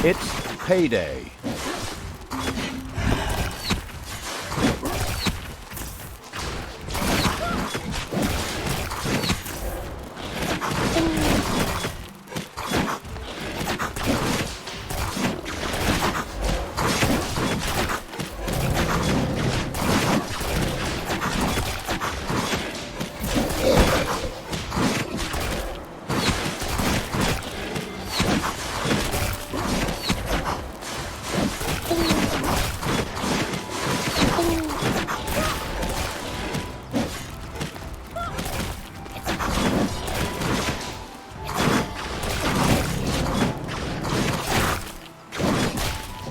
It's payday.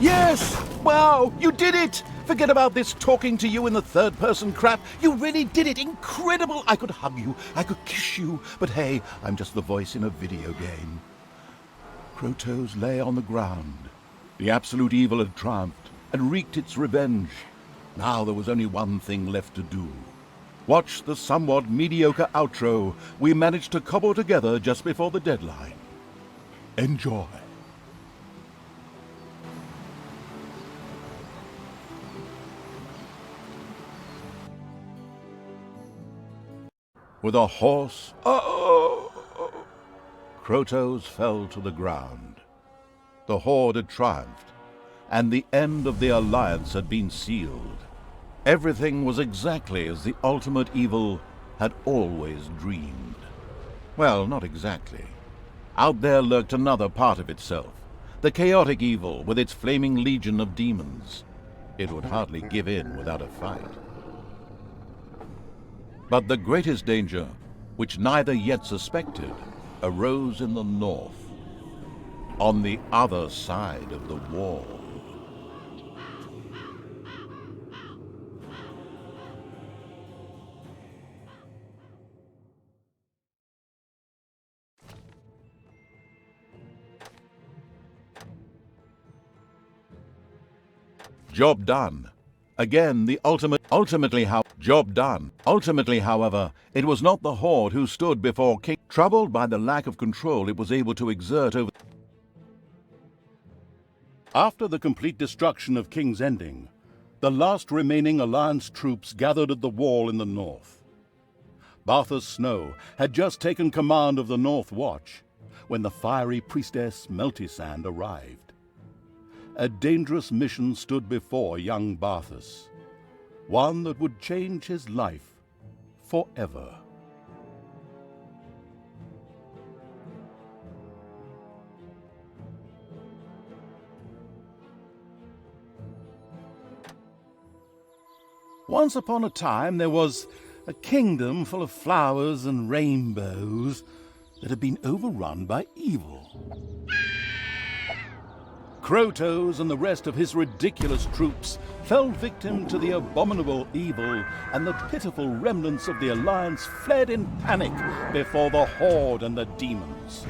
Yes! Wow, you did it! Forget about this talking to you in the third person crap. You really did it! Incredible! I could hug you, I could kiss you, but hey, I'm just the voice in a video game. Crotos lay on the ground. The absolute evil had triumphed and wreaked its revenge. Now there was only one thing left to do. Watch the somewhat mediocre outro we managed to cobble together just before the deadline. Enjoy. With a hoarse "Oh!" Crotos fell to the ground. The Horde had triumphed, and the end of the Alliance had been sealed. Everything was exactly as the ultimate evil had always dreamed. Well, not exactly. Out there lurked another part of itself, the chaotic evil with its flaming legion of demons. It would hardly give in without a fight. But the greatest danger, which neither yet suspected, arose in the north, on the other side of the wall. Job done. Again, the job done. Ultimately, however, it was not the Horde who stood before King. Troubled by the lack of control it was able to exert over. After the complete destruction of King's Ending, the last remaining Alliance troops gathered at the wall in the north. Barthas Snow had just taken command of the North Watch when the fiery priestess Meltisand arrived. A dangerous mission stood before young Barthas, one that would change his life forever. Once upon a time there was a kingdom full of flowers and rainbows that had been overrun by evil. Crotos and the rest of his ridiculous troops fell victim to the abominable evil, and the pitiful remnants of the Alliance fled in panic before the Horde and the demons.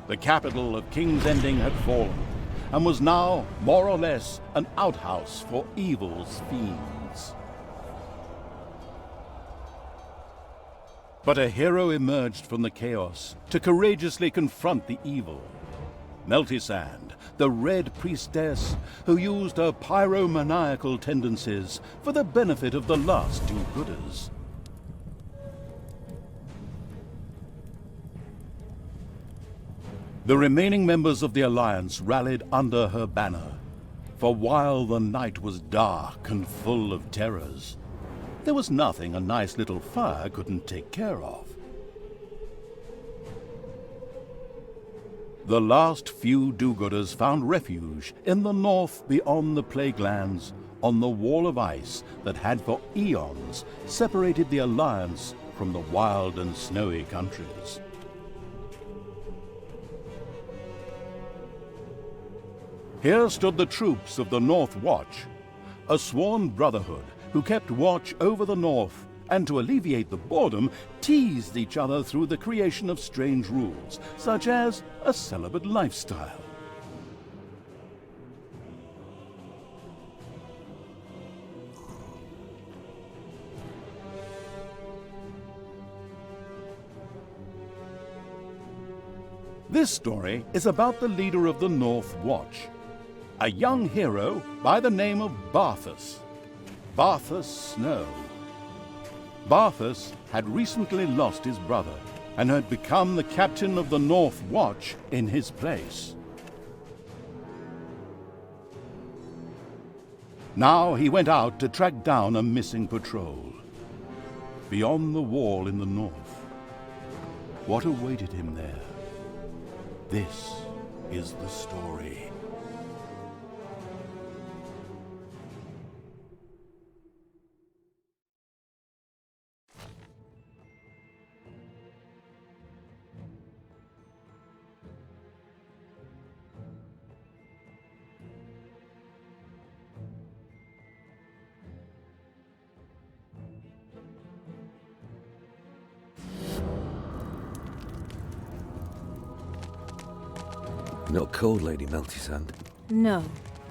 The capital of King's Ending had fallen, and was now, more or less, an outhouse for evil's fiends. But a hero emerged from the chaos to courageously confront the evil. Meltisand, the Red Priestess, who used her pyromaniacal tendencies for the benefit of the last do-gooders. The remaining members of the Alliance rallied under her banner, for while the night was dark and full of terrors, there was nothing a nice little fire couldn't take care of. The last few do-gooders found refuge in the north beyond the Plaguelands, on the wall of ice that had for eons separated the Alliance from the wild and snowy countries. Here stood the troops of the North Watch, a sworn brotherhood who kept watch over the north, and to alleviate the boredom, teased each other through the creation of strange rules, such as a celibate lifestyle. This story is about the leader of the North Watch, a young hero by the name of Barthas Snow. Barthas had recently lost his brother and had become the captain of the North Watch in his place. Now he went out to track down a missing patrol. Beyond the wall in the north, what awaited him there? This is the story. Not cold, Lady Meltisand. No.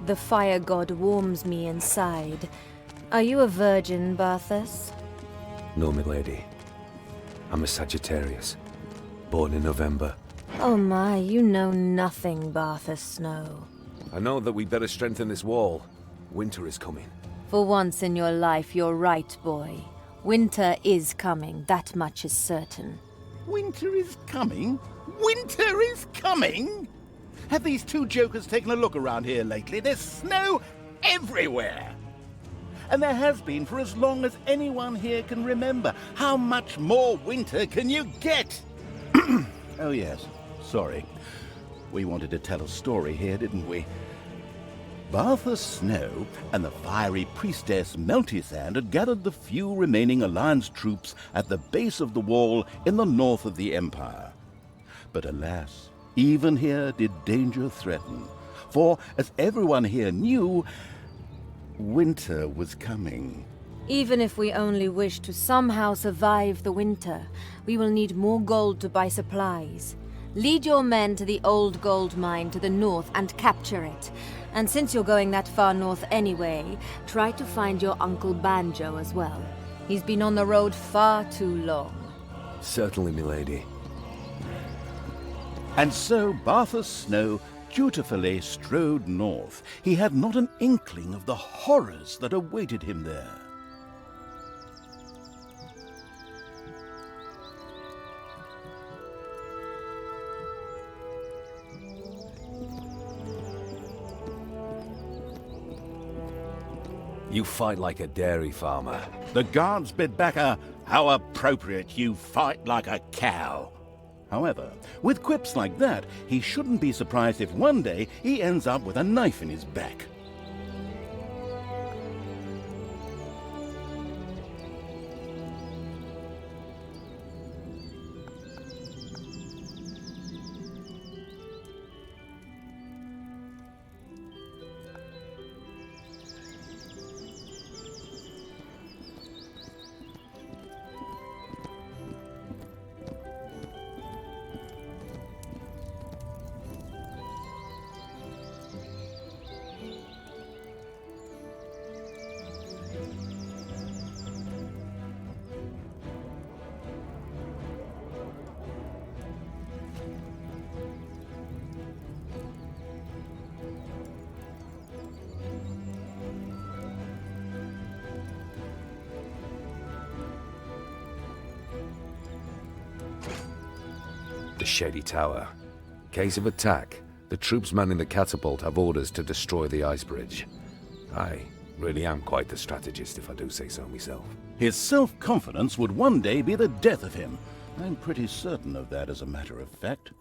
The fire god warms me inside. Are you a virgin, Barthas? No, milady. I'm a Sagittarius. Born in November. Oh my, you know nothing, Barthas Snow. I know that we better strengthen this wall. Winter is coming. For once in your life, you're right, boy. Winter is coming, that much is certain. Winter is coming? Winter is coming? Have these two jokers taken a look around here lately? There's snow everywhere. And there has been for as long as anyone here can remember. How much more winter can you get? Oh yes, sorry. We wanted to tell a story here, didn't we? Barthas Snow and the fiery priestess Meltisand had gathered the few remaining Alliance troops at the base of the wall in the north of the Empire. But alas, even here did danger threaten, for as everyone here knew, winter was coming. Even if we only wish to somehow survive the winter, we will need more gold to buy supplies. Lead your men to the old gold mine to the north and capture it. And since you're going that far north anyway, try to find your Uncle Banjo as well. He's been on the road far too long. Certainly, milady. And so Barthas Snow dutifully strode north. He had not an inkling of the horrors that awaited him there. You fight like a dairy farmer. The guards bid back how appropriate, you fight like a cow. However, with quips like that, he shouldn't be surprised if one day he ends up with a knife in his back. The Shady Tower. Case of attack. The troops manning the catapult have orders to destroy the ice bridge. I really am quite the strategist, if I do say so myself. His self-confidence would one day be the death of him. I'm pretty certain of that, as a matter of fact.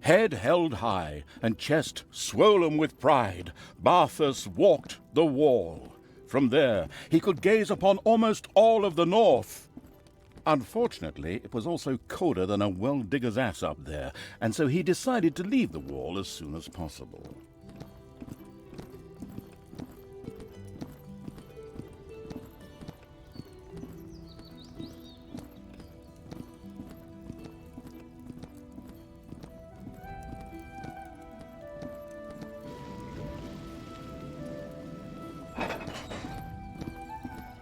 Head held high and chest swollen with pride, Barthas walked the wall. From there, he could gaze upon almost all of the north. Unfortunately, it was also colder than a well-digger's ass up there, and so he decided to leave the wall as soon as possible.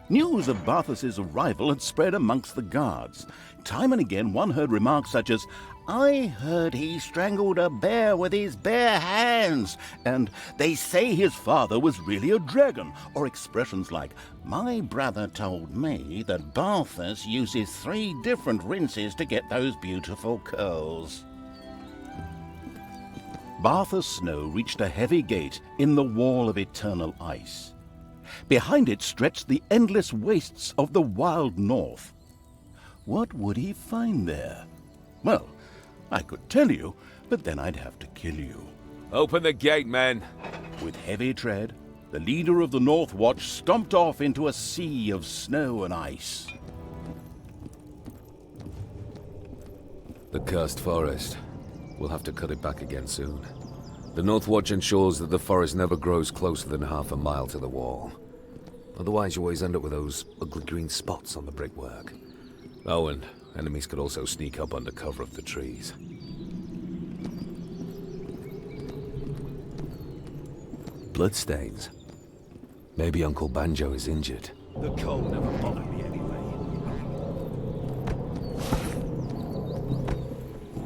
News of Barthas's arrival had spread amongst the guards. Time and again one heard remarks such as, "I heard he strangled a bear with his bare hands," and "they say his father was really a dragon," or expressions like, "My brother told me that Barthas uses 3 different rinses to get those beautiful curls." Barthas Snow reached a heavy gate in the wall of eternal ice. Behind it stretched the endless wastes of the wild north. What would he find there? Well, I could tell you, but then I'd have to kill you. Open the gate, men. With heavy tread, the leader of the North Watch stomped off into a sea of snow and ice. The cursed forest. We'll have to cut it back again soon. The North Watch ensures that the forest never grows closer than half a mile to the wall. Otherwise, you always end up with those ugly green spots on the brickwork. Oh, and enemies could also sneak up under cover of the trees. Bloodstains. Maybe Uncle Banjo is injured. The cold never bothered me anyway.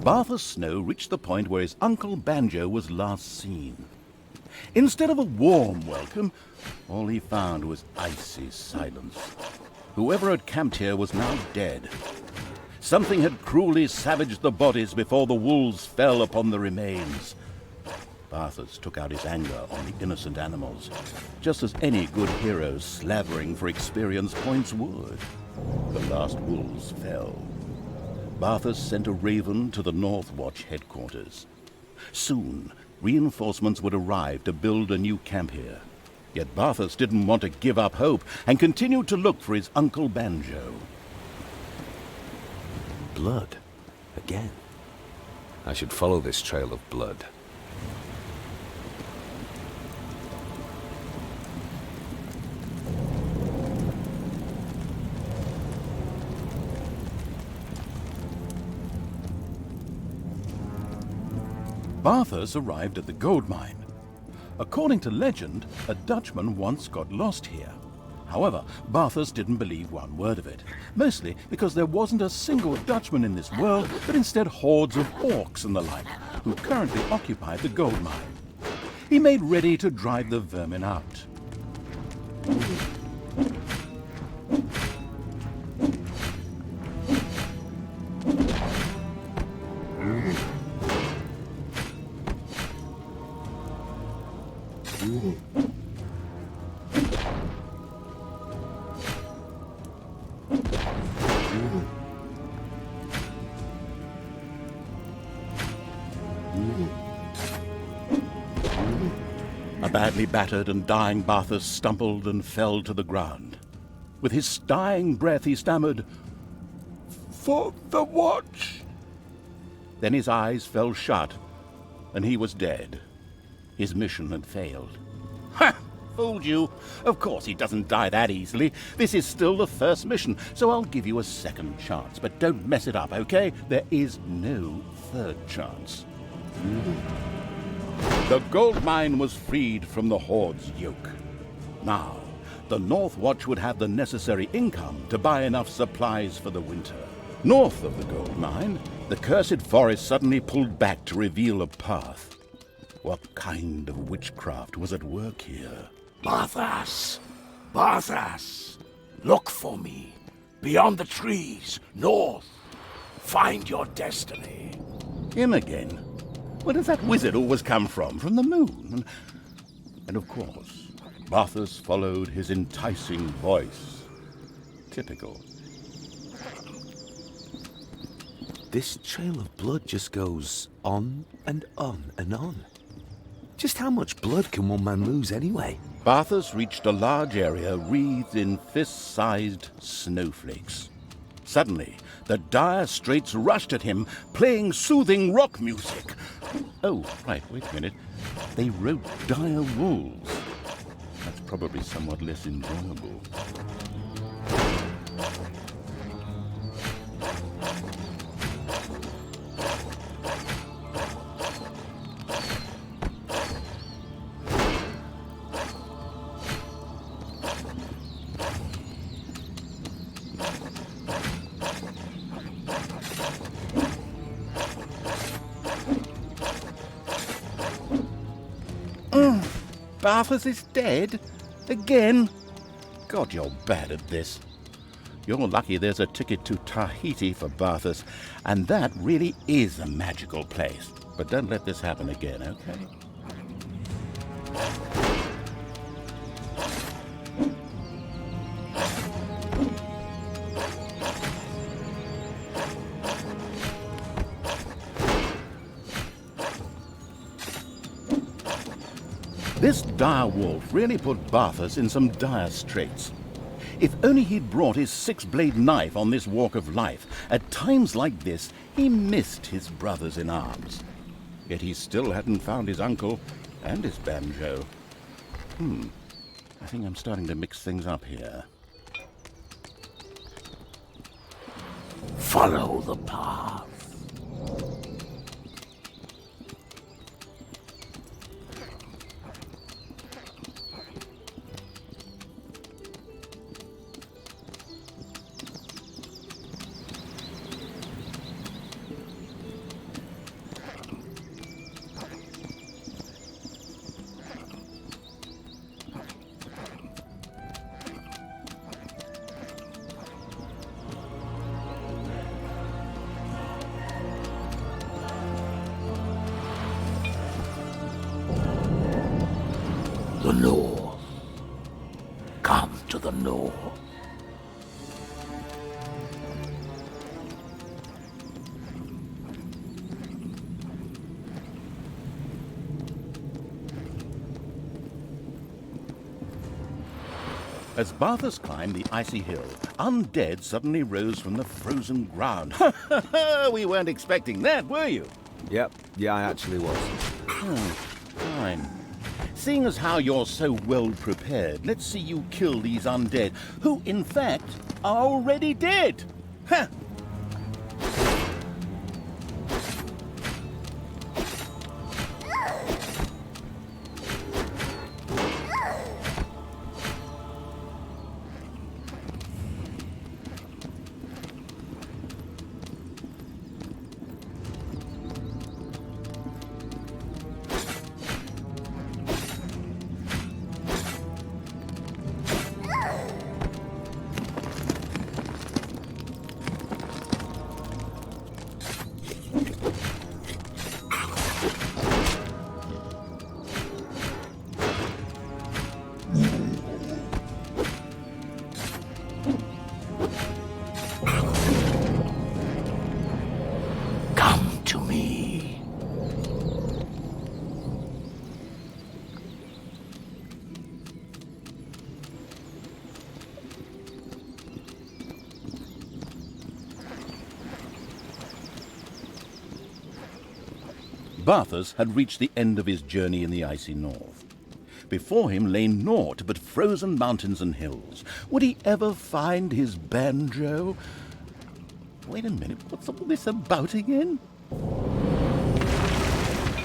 Barthas Snow reached the point where his Uncle Banjo was last seen. Instead of a warm welcome, all he found was icy silence. Whoever had camped here was now dead. Something had cruelly savaged the bodies before the wolves fell upon the remains. Barthas took out his anger on the innocent animals, just as any good hero slavering for experience points would. The last wolves fell. Barthas sent a raven to the North Watch headquarters. Soon, reinforcements would arrive to build a new camp here. Yet Barthas didn't want to give up hope and continued to look for his Uncle Banjo. Blood. Again. I should follow this trail of blood. Barthas arrived at the gold mine. According to legend, a Dutchman once got lost here. However, Barthas didn't believe one word of it, mostly because there wasn't a single Dutchman in this world, but instead hordes of orcs and the like, who currently occupy the gold mine. He made ready to drive the vermin out. A badly battered and dying Barthas stumbled and fell to the ground. With his dying breath he stammered, "For the watch!" Then his eyes fell shut, and he was dead. His mission had failed. Ha! Fooled you. Of course he doesn't die that easily. This is still the first mission, so I'll give you a second chance. But don't mess it up, okay? There is no third chance. The gold mine was freed from the Horde's yoke. Now, the North Watch would have the necessary income to buy enough supplies for the winter. North of the gold mine, the cursed forest suddenly pulled back to reveal a path. What kind of witchcraft was at work here? Barthas! Barthas! Look for me. Beyond the trees, north. Find your destiny. Him again? Where does that wizard always come from? From the moon? And of course, Barthas followed his enticing voice. Typical. This trail of blood just goes on and on and on. Just how much blood can one man lose anyway? Barthas reached a large area wreathed in fist-sized snowflakes. Suddenly, the dire straits rushed at him, playing soothing rock music. Oh, right, wait a minute. They rode dire wolves. That's probably somewhat less enjoyable. Barthas is dead? Again? God, you're bad at this. You're lucky there's a ticket to Tahiti for Barthas, and that really is a magical place. But don't let this happen again, okay? This dire wolf really put Barthas in some dire straits. If only he'd brought his six-blade knife on this walk of life. At times like this, he missed his brothers in arms. Yet he still hadn't found his uncle and his banjo. I think I'm starting to mix things up here. Follow the path. The north. Come to the north. As Barthas climbed the icy hill, undead suddenly rose from the frozen ground. We weren't expecting that, were you? Yep, yeah, I actually was. Fine. Seeing as how you're so well prepared, let's see you kill these undead, who, in fact, are already dead. Ha! Come to me. Barthas had reached the end of his journey in the icy north. Before him lay naught but frozen mountains and hills. Would he ever find his banjo? Wait a minute, what's all this about again?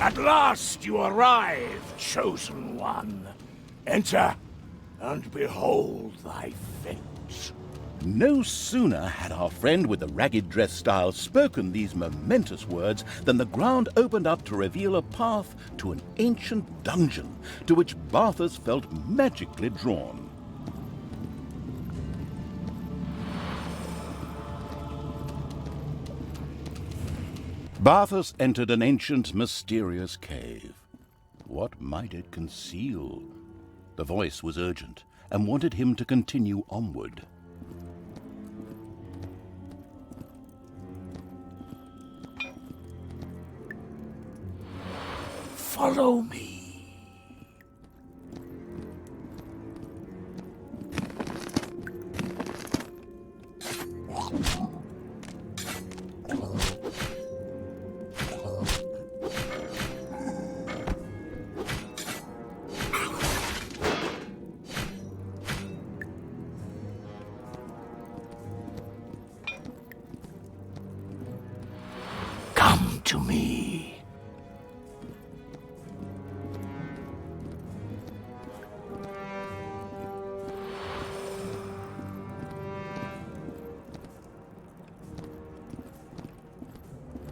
At last you arrive, chosen one. Enter and behold thy fate. No sooner had our friend with the ragged dress style spoken these momentous words than the ground opened up to reveal a path to an ancient dungeon to which Barthas felt magically drawn. Barthas entered an ancient, mysterious cave. What might it conceal? The voice was urgent and wanted him to continue onward. Follow me. Come to me.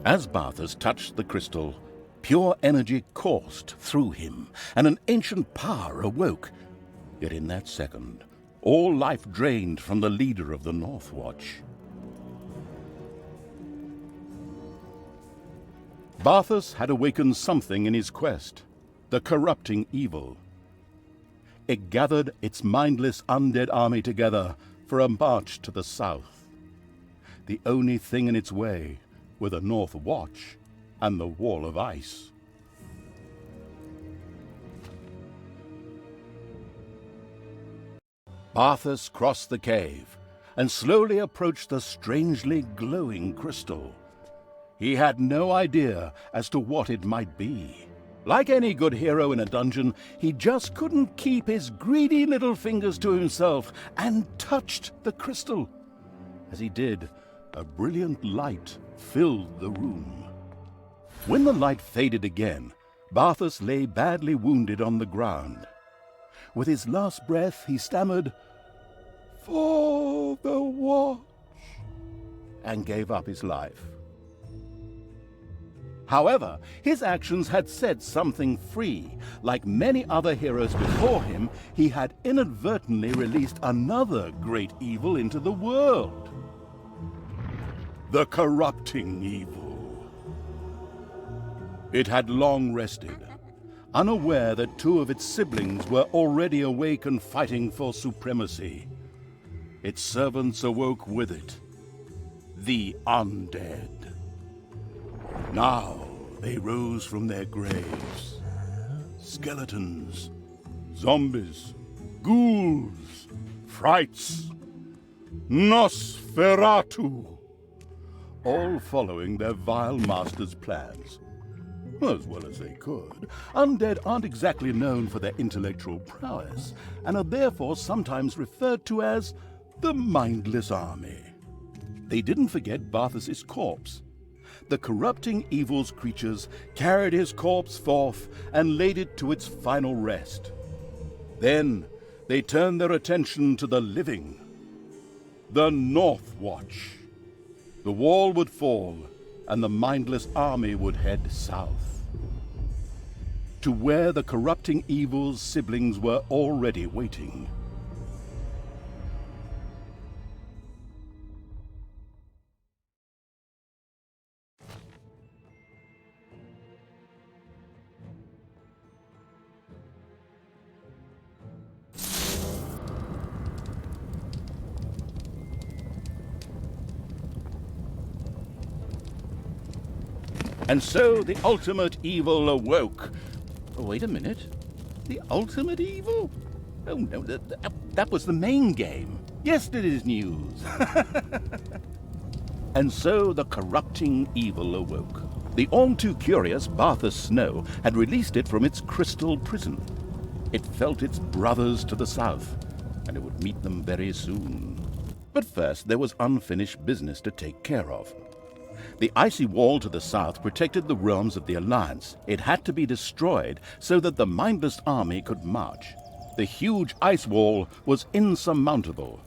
As Barthas touched the crystal, pure energy coursed through him, and an ancient power awoke. Yet in that second, all life drained from the leader of the North Watch. Barthas had awakened something in his quest, the corrupting evil. It gathered its mindless undead army together for a march to the south. The only thing in its way were the North Watch and the Wall of Ice. Barthas crossed the cave and slowly approached the strangely glowing crystal. He had no idea as to what it might be. Like any good hero in a dungeon, he just couldn't keep his greedy little fingers to himself and touched the crystal. As he did, a brilliant light filled the room. When the light faded again, Barthas lay badly wounded on the ground. With his last breath, he stammered, "For the watch," and gave up his life. However, his actions had set something free. Like many other heroes before him, he had inadvertently released another great evil into the world. The corrupting evil. It had long rested, unaware that two of its siblings were already awake and fighting for supremacy. Its servants awoke with it, the undead. Now they rose from their graves. Skeletons, zombies, ghouls, frights, Nosferatu, all following their vile master's plans. As well as they could. Undead aren't exactly known for their intellectual prowess, and are therefore sometimes referred to as the Mindless Army. They didn't forget Barthas's corpse. The corrupting evil's creatures carried his corpse forth and laid it to its final rest. Then they turned their attention to the living, the North Watch. The wall would fall, and the mindless army would head south, to where the corrupting evil's siblings were already waiting. And so the ultimate evil awoke. Oh, wait a minute. The ultimate evil? Oh, no, that was the main game. Yesterday's news. And so the corrupting evil awoke. The all-too-curious Barthas Snow had released it from its crystal prison. It felt its brothers to the south, and it would meet them very soon. But first, there was unfinished business to take care of. The icy wall to the south protected the realms of the Alliance. It had to be destroyed so that the mindless army could march. The huge ice wall was insurmountable,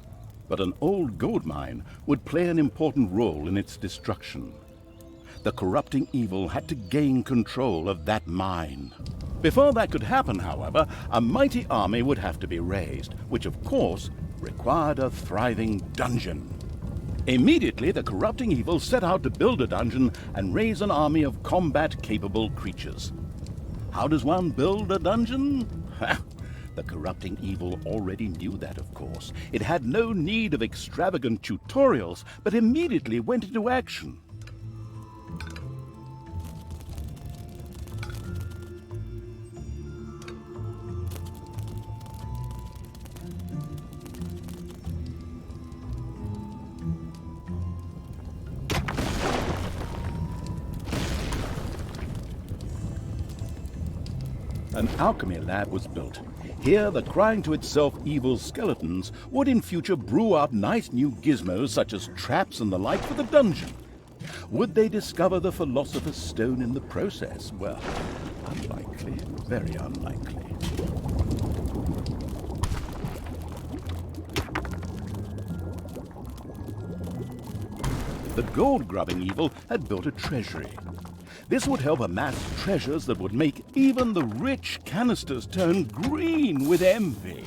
but an old gold mine would play an important role in its destruction. The corrupting evil had to gain control of that mine. Before that could happen, however, a mighty army would have to be raised, which of course required a thriving dungeon. Immediately, the corrupting evil set out to build a dungeon and raise an army of combat-capable creatures. How does one build a dungeon? The corrupting evil already knew that, of course. It had no need of extravagant tutorials, but immediately went into action. An alchemy lab was built. Here, the crying to itself evil skeletons would in future brew up nice new gizmos such as traps and the like for the dungeon. Would they discover the Philosopher's Stone in the process? Well, unlikely, very unlikely. The gold-grubbing evil had built a treasury. This would help amass treasures that would make even the rich canisters turn green with envy.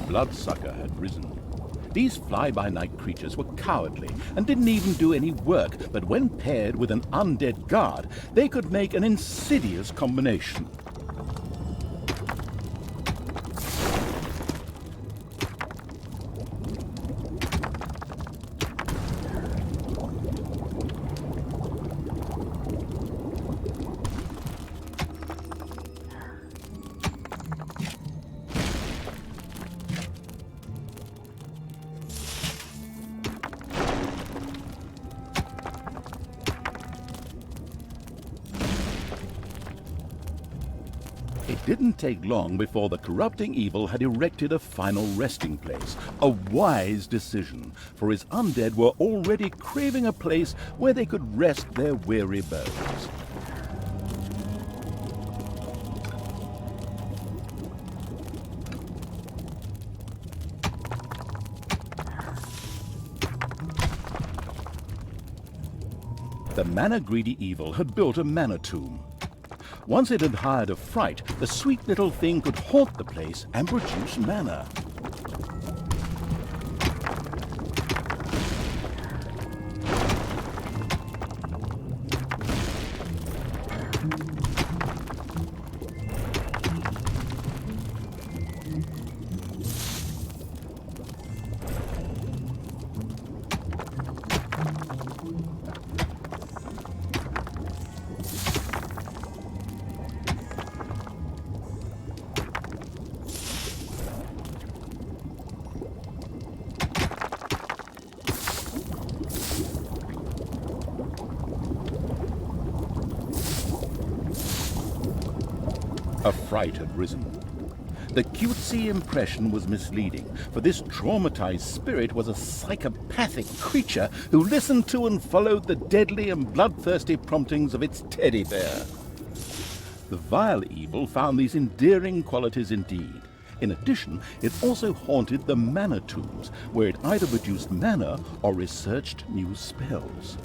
bloodsucker had risen. These fly-by-night creatures were cowardly and didn't even do any work, but when paired with an undead guard, they could make an insidious combination. It didn't take long before the corrupting evil had erected a final resting place. A wise decision, for his undead were already craving a place where they could rest their weary bones. The mana-greedy evil had built a mana tomb. Once it had hired a fright, the sweet little thing could haunt the place and produce mana. A fright had risen. The cutesy impression was misleading, for this traumatized spirit was a psychopathic creature who listened to and followed the deadly and bloodthirsty promptings of its teddy bear. The vile evil found these endearing qualities indeed. In addition, it also haunted the mana tombs, where it either produced mana or researched new spells.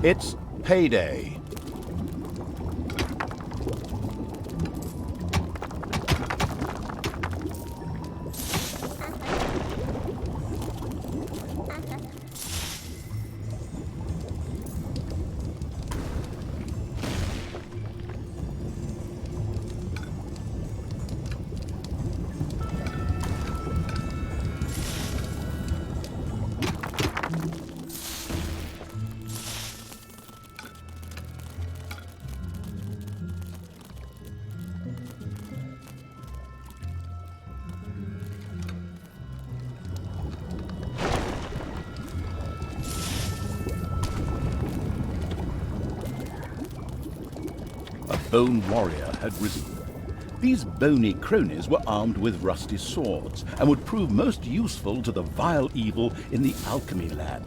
It's payday. A bone warrior had risen. These bony cronies were armed with rusty swords and would prove most useful to the vile evil in the alchemy lab.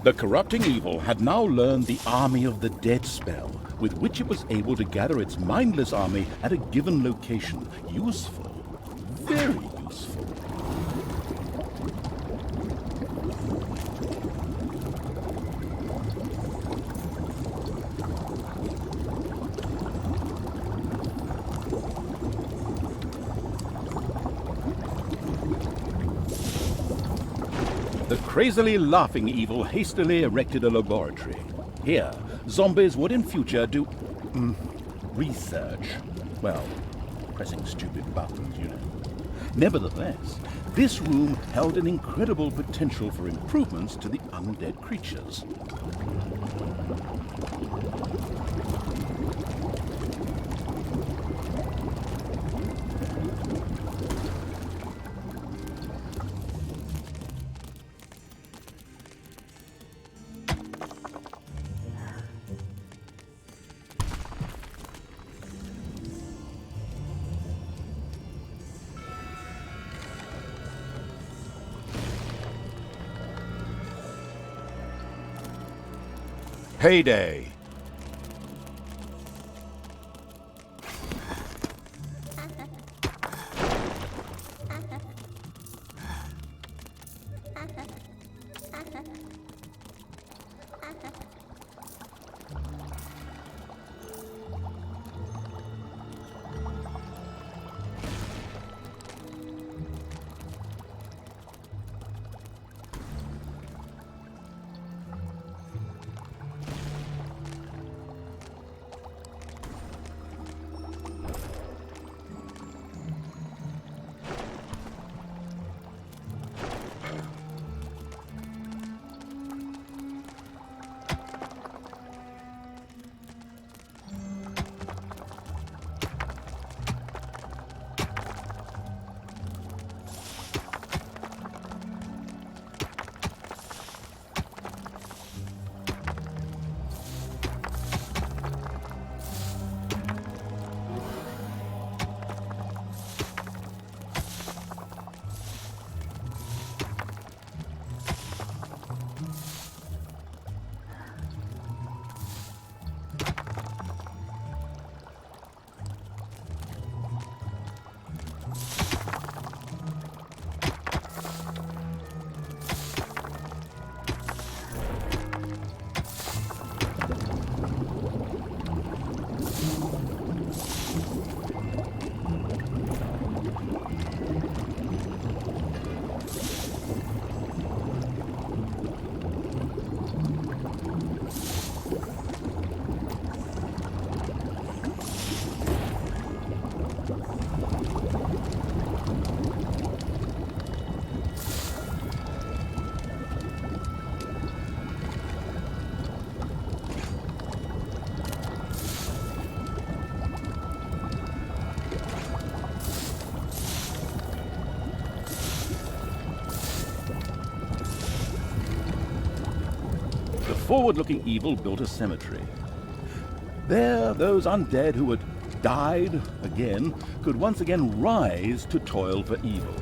The corrupting evil had now learned the Army of the Dead spell, with which it was able to gather its mindless army at a given location. Useful. Very useful. The crazily laughing evil hastily erected a laboratory. Here, zombies would in future do research. Well, pressing stupid buttons, you know. Nevertheless, this room held an incredible potential for improvements to the undead creatures. Payday! Forward-looking evil built a cemetery. There, those undead who had died again could once again rise to toil for evil.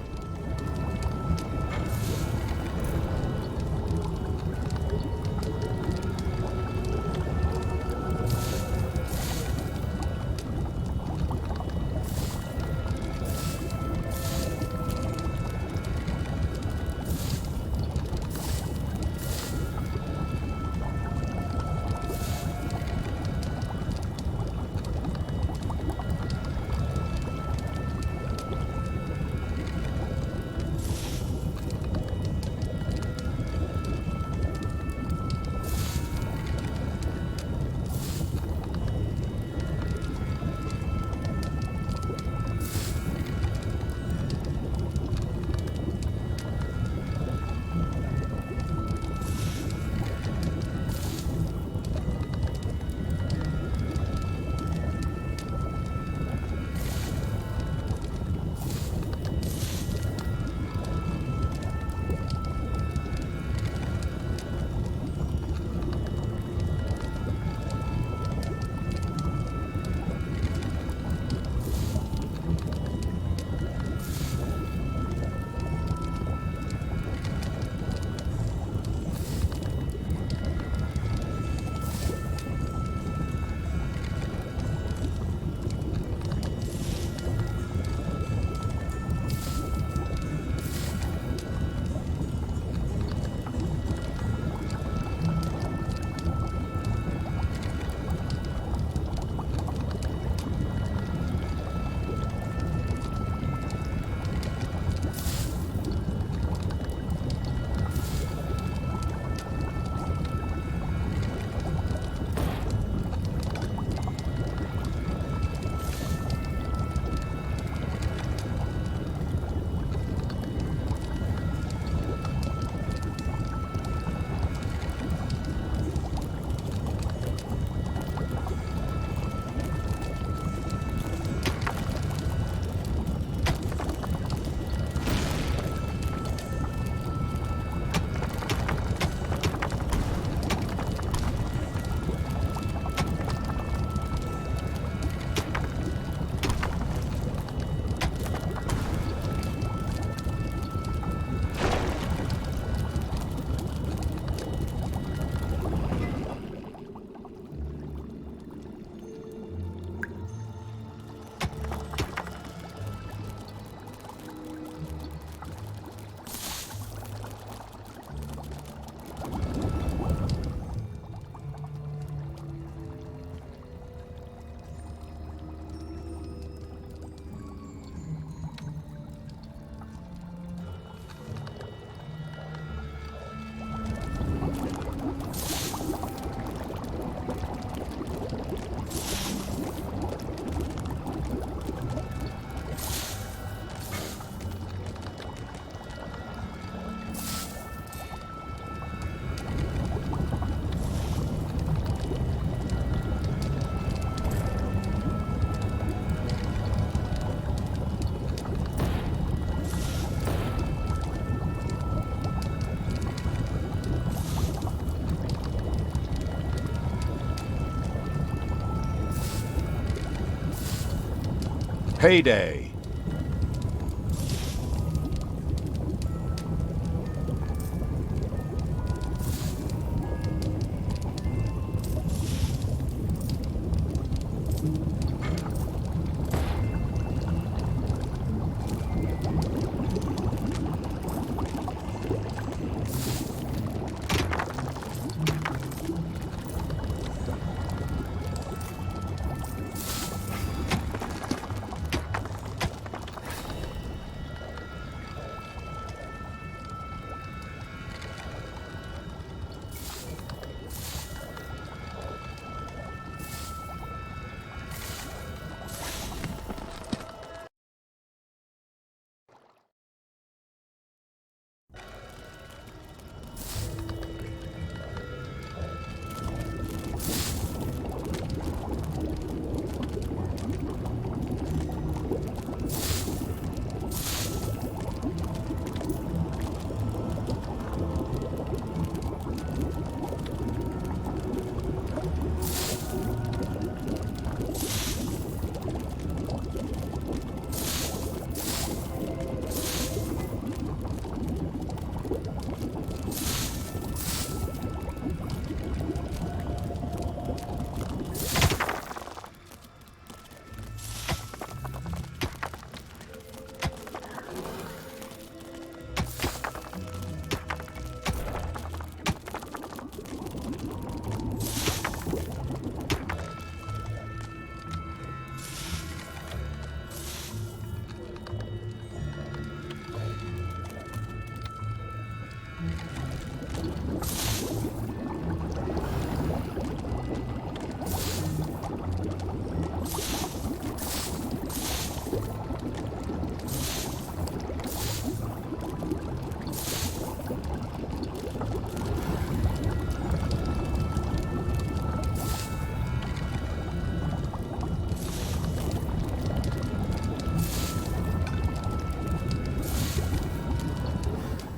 Payday.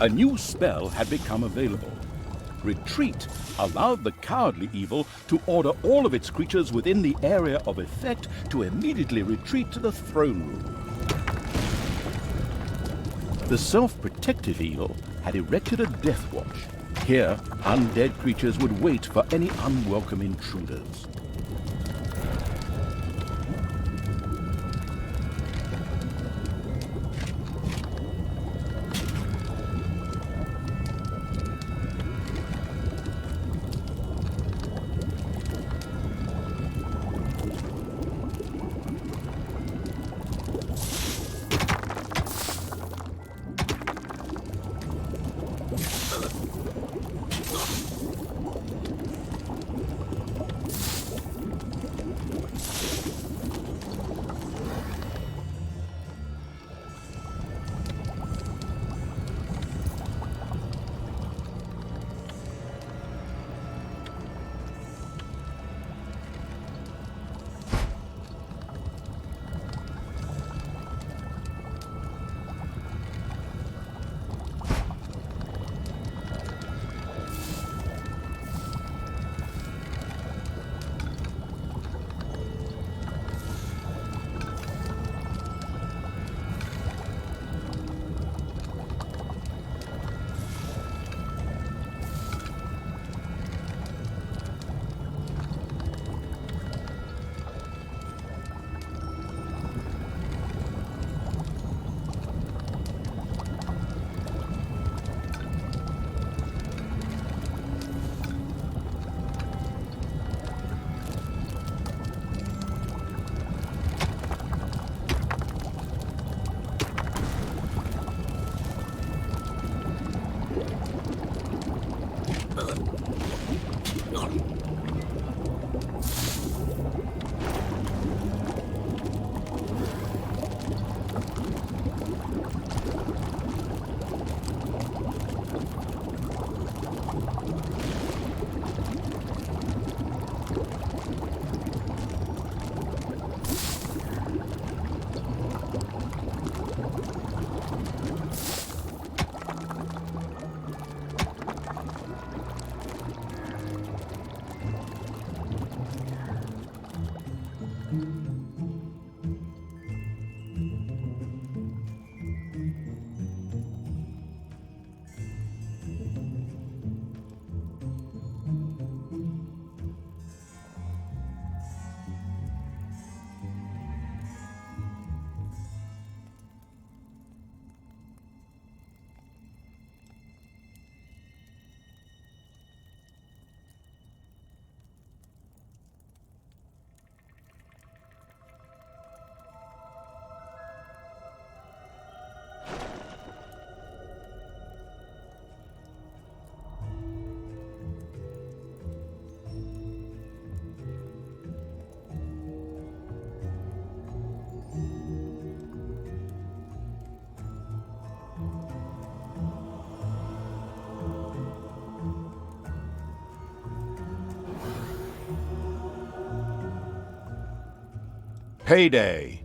A new spell had become available. Retreat allowed the cowardly evil to order all of its creatures within the area of effect to immediately retreat to the throne room. The self-protective evil had erected a death watch. Here, undead creatures would wait for any unwelcome intruders. Payday.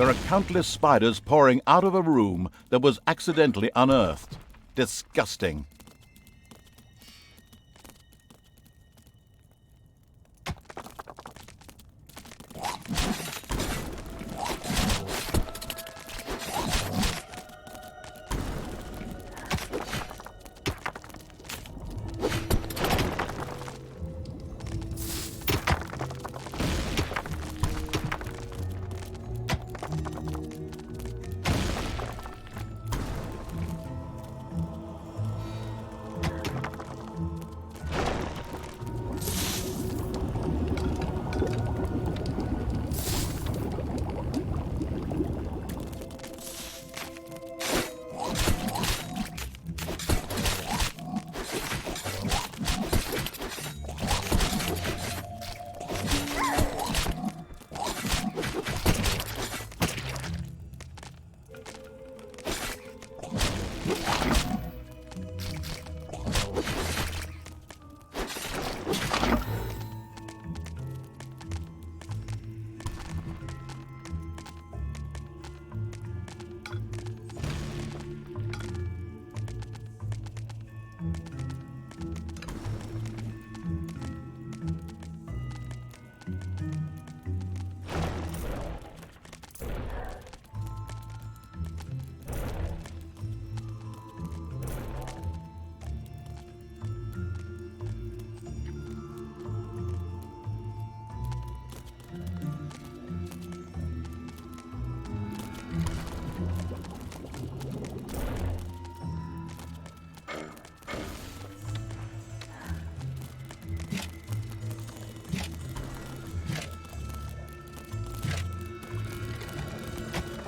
There are countless spiders pouring out of a room that was accidentally unearthed. Disgusting.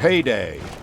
Payday.